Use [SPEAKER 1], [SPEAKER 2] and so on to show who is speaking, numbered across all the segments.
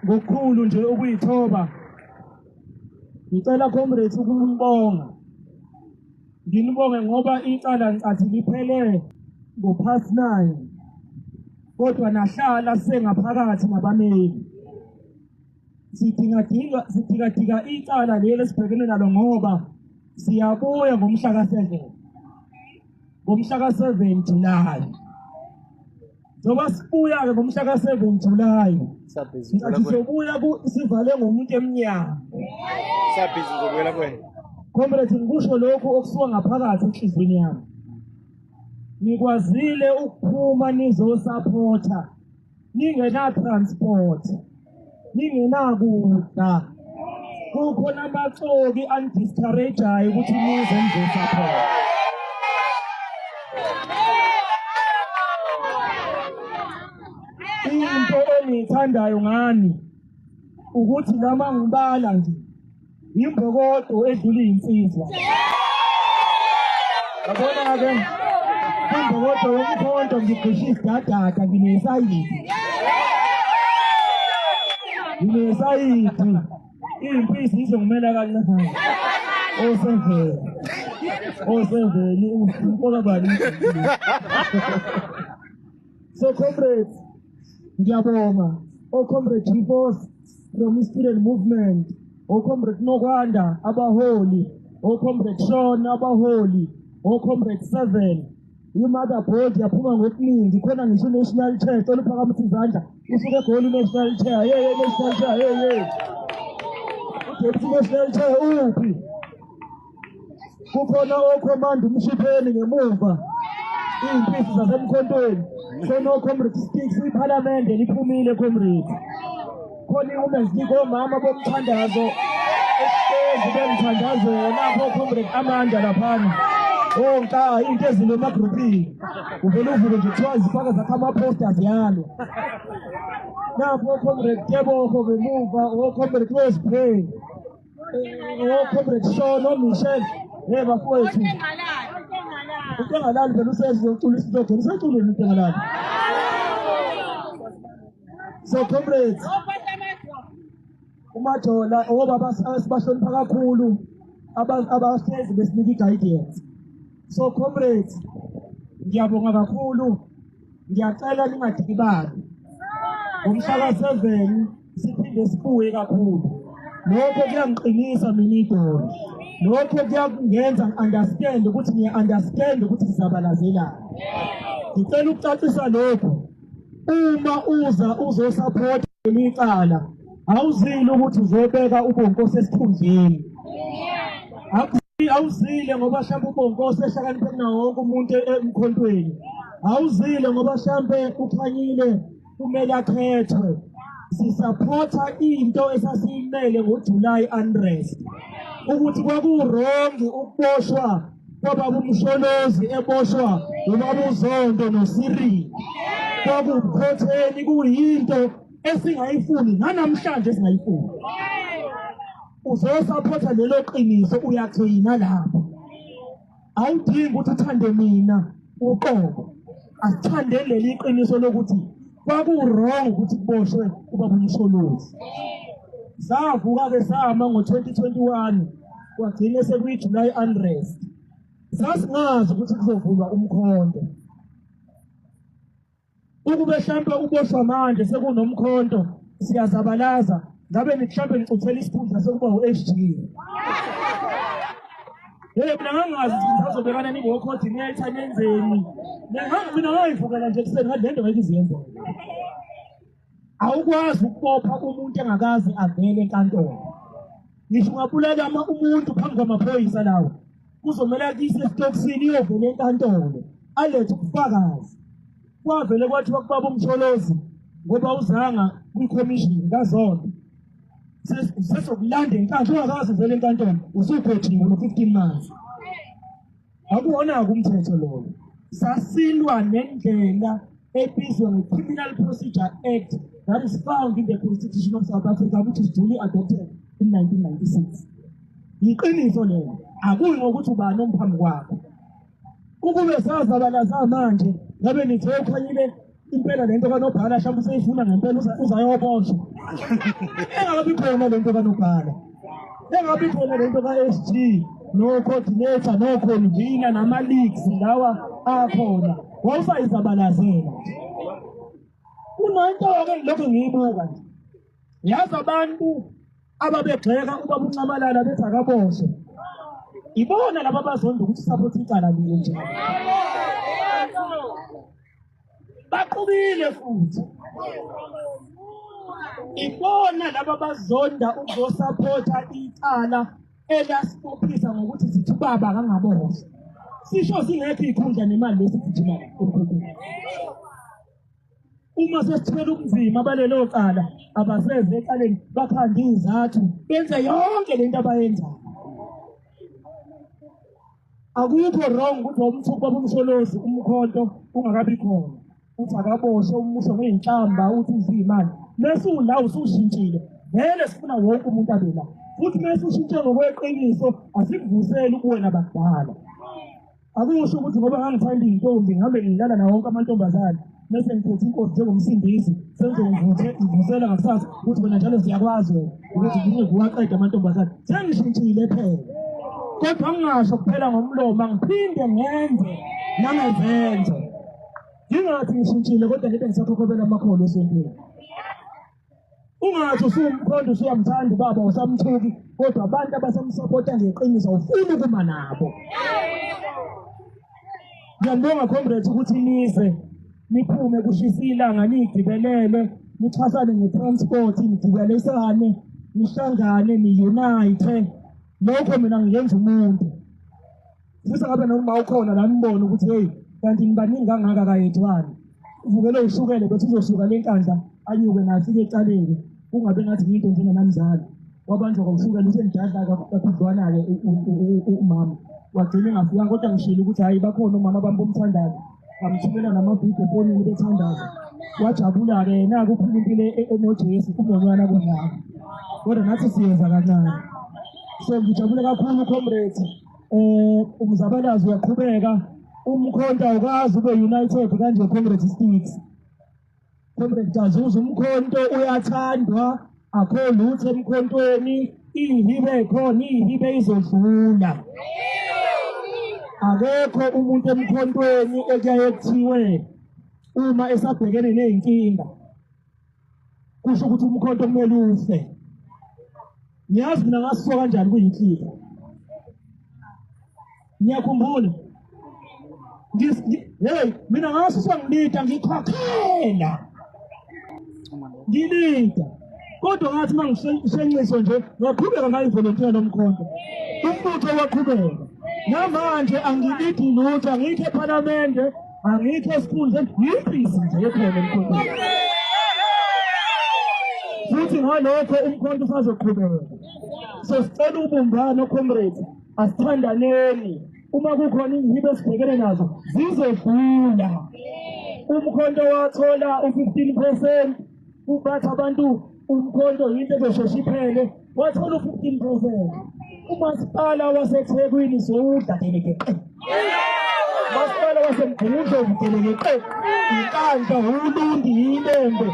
[SPEAKER 1] ngokukhulu nje ukuyithoba ngicela comrades ukunibonga. Nginibonge ngoba icala ngicathi liphele ngo-past 9 kodwa nahlala sengaphakathi nabameli. Sidinga icala leli esibhekene nalo ngoba siyabuya ngomhla ka-7 Julayi. Njoba sibuya-ke ngomhla ka-7 Julayi ngicathi siyobuya sivale ngomuntu emnyama. Comrades, ngikusho lokhu okusuka ngaphakathi enhliziyweni yami. Nikwazile ukuphuma nizosupporta, ningena-transport, ningenakudla. Kukhona amaxoki ani-discourage-ayo ukuthi nize nizosupporta. Into engiyithandayo ngani ukuthi lama ngibala nje imbokodo edlula insizwa. Yabona-ke imbokodo yomkhonto ngigqisha isidadada nginesayidi. Impisi izongimela kancane. Oseveni ufoka bani. So comrades, ngiyabonga. Comrade Jipos from student movement. Comrade Nokwanda abaholi, Comrade Sean abaholi, Comrade 7. Imother board yaphuma ngokuningi khona ngisho national chair oluphakamise izandla usuke egoli national chair national chair uthi national chair uphi kukhona okhomanda umshipheni ngemuva impisi zasemkhontweni so no comrade sticks iParliament liphumile comrade khona uMansiki omama bomthandazo bemthandazo lapho comrade Amanda laphana nka into ezinomagrupi uvele uvuke nje kuthiwa zifaka zakha ama-posters yalo napho comrade Teboko ngemuva comrade Westpay comrade Sean oMichelle bafowethu into engalali vele usezocula isizogela useculeni into engalali. So comrades uMajola ngoba sibahlonipha kakhulu abahlezi besinika i-guidance. So comrades, ngiyabonga kakhulu, ngiyacela ningadikibali. Ngomhla ka-7 siphinde sibuye kakhulu. Lokho kuyangiqinisa mina idolo. Lokho kuyangenza ngi-understand ukuthi ngiya-understand ukuthi sizabalazelani. Ngicela ukucacisa lokho. Uma uzosupport leli cala, awuzile ukuthi uzobeka uBonkosi esikhundleni. Awuzile ngoba mhlawumbe uBonkosi ehlakaniphe kunawo wonke umuntu emkhontweni. Awuzile ngoba mhlawumbe ukhanyile kumele akhethwe. Sisupporta into esasiyimele ngoJuly unrest. Ukuthi kwakuwrongi ukuboshwa kwababa uMsholozi eboshwa ubaba uZondo noSiri. Kwakuwubukhontheni kuyinto esingayifuni nanamhlanje esingayifuni. Uzosupporta lelo qiniso uyathina lapho. Awudingi ukuthi uthande mina uqobo. Asithande leli qiniso lokuthi kwakuwrong ukuthi kuboshwe ubaba uMsholozi. Savuka-ke sama ngo-2021 kwagcine sekuyi-July unrest. Sasingazi ukuthi kuzovulwa umkhonto. Ukube mhlawumbe uboshwa manje sekunomkhonto siyazabalaza. Ngabe mhlawumbe ngicuthela isikhundla sokuba u-HG. Mina ngangazi ukuthi ngizobekana ningo-coordinator nenzeni. Mina ngayivukela nje ekuseni ngathi lento ngeke iziyenze. Awukwazi ukubopha umuntu engakazi avele enkantolo. Ngisho ungabulala umuntu phambi kwamaphoyisa lawo. Kuzomele akise esitokisini iyovela enkantolo. Alethe ubufakazi. Kwavele kwathiwa kubaba uMsholozi ngoba uzanga kwi-commission kaZondo. Sesokulanda enkantolo ungakazi vele enkantolo usuphethiwe no-15 months. Akuwona-ke umthetho lowo. Sasilwa nendlela ebizwa nge-Criminal Procedure Act that is found in the Constitution of South Africa, which is duly adopted in 1996. Iqiniso lelo, akuyi ngokuthi ubani omphambi kwakho. Ukube sazabalaza manje, ngabe nithe ukhanyile impela lento kaNobhala mhlawumbe useyifuna ngempela uzayoboshwa. engabi khona lento kaNogala, engabi khona lento ka-SG no-coordinator no-convener nama-leagues lawa akhona wawusayizabalazela. Kunanto-ke lokho ngiyibuka nje, yazi abantu ababegxeka ubaba uNcamalala bethi akaboshwe, ibona laba abazonda ukuthi support icala lile nje. Baqubile futhi. Ibona laba abazonda ukuzosupporta icala elasiqophisa ngokuthi sithi ubaba akangaboshwa. Sisho singekho ikhundla nemali lesigijima emkhonweni. Uma sesithwele ubunzima balelo cala abaseze ecaleni bakhanda izathu benze yonke lento abayenzayo. Akukho wrong ukuthi umthupha bomsholozi umkhonto ungakabi khona. Uthi akaboshwe umusho ngey'nhlamba uthi uzimali. Mese ula usushintshile. Vele sifuna wonke umuntu abe la. Futhi mese ushintshe ngokweqiniso asikuvuseli kuwena bakudala. Akusho ukuthi ngoba ngangithanda intombi ngihambe ngidlala nawo wonke amantombazane. Mese ngiphethe inkosi njengomsindisi sengizongivusela ngakusasa ukuthi wena njalo siyakwazi wena ukuthi ngiwaqede amantombazane. Sengishintshile phela. Kodwa ngingasho kuphela ngomlomo ngiphinde ngenze nangezenzo. Ngingathi ngishintshile kodwa ngeke ngisakhokhobela amakholo esontweni. Ungathi usumkhonto usuyamthanda ubaba usamthuki kodwa abantu abasamsupporta ngeqiniso ufuna ukuma nabo. Ngiyabonga comrades ukuthi nize niphume kushisa ilanga nigibelele nixhasane ngetransport nigibelesane nihlangane niunite. Lokho mina ngiyenza umuntu. Sisa ngabe noma ukhona la nibone ukuthi hey kanti nibaningi kangaka kayedwana. Uvukele ushukele bethi uzosuka lenkandla anyuke nafike ecaleni kungabe ngathi into njena namzali. Wabanjwa ngokushukela usemdadla kakhudlwana-ke umama. Wagcina engafika kodwa ngishilo ukuthi hayi bakhona omama bamthandayo. Ngamthumela namavidiyo efonini bethandaza. Wajabula-ke yena kuphuma impilo enoJesu kumonyana kunabo. Kodwa nathi siyenza kancane. So ngijabule kakhulu comrades. Umzabalazo uyaqhubeka. Umkhonto awukazi ube united kanje comrades sticks. Comrades Jazuza umkhonto uyathandwa akho lutho emkhontweni ihibe khona ihibe izodlula. Akekho umuntu emkhontweni ekuyaye kuthiwe uma esabhekene nezinkinga kusho ukuthi umkhonto kumele ufe. Ngiyazi mina ngasiso kanjani kuyinhlika. Ngiyakhumbula hey mina ngasiso ngilida ngikhokhela ngilida kodwa ngathi mangishenxiso nje ngaqhubeka ngayivolontiya nomkhonto. Umbutho waqhubeka namanje angilidi lutho angikho eParliament angikho esikhundleni yibhizi nje ekhona emkhontweni. Futhi ngalokho umkhonto usazoqhubeka. So sicela ubumbano comrades asithandaneni. Uma kukhona izihibe esibhekene nazo zizodlula. Umkhonto wathola u-15%. Ubathi abantu umkhonto yinto ezoshesha iphele wathola u-15%. Umasipala waseThekwini sowudladeleke. Umasipala waseMgungundlovu udladeleke. Inkandla uLundi yilembe.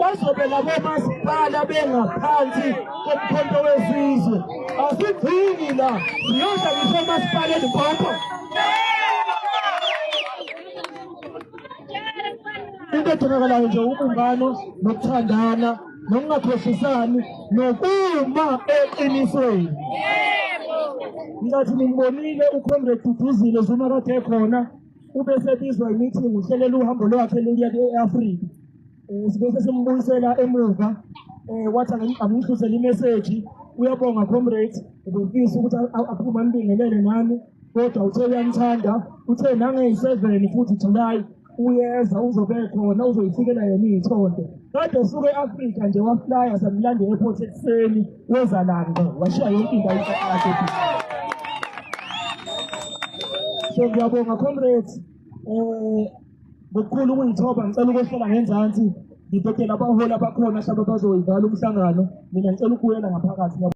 [SPEAKER 1] Bazobe labo masipala bengaphansi komkhonto wesizwe. Asigcini la siyoza ngisho masipala eLimpopo. Into edingakalayo nje ubumbano nokuthandana nokungakhohlisani nokuma eqinisweni. Ngathi ngimbonile uComrade Duduzile Zuma kade ekhona ube sebizwa i-meeting uhlelela uhambo lwakhe lokuya e-Afrika. Sibese simbuyisela emuva wathi angihlusele imeseji. Uyabonga comrades ubefisa ukuthi aphume ambingelele nami kodwa uthe uyamthanda uthe nangeyi-7 futhi July uyeza uzobe khona uzoyifikela yena iy'thonde. Kade usuke e-Afrika nje waflya samlanda e-airport ekuseni weza langa washiya yonke into ayikade. So ngiyabonga comrades ngokukhulu ukungithoba ngicela ukwehlela ngenzansi ngibhekela abaholi abakhona hlaba bazoyivala umhlangano mina ngicela ukubuyela ngaphakathi.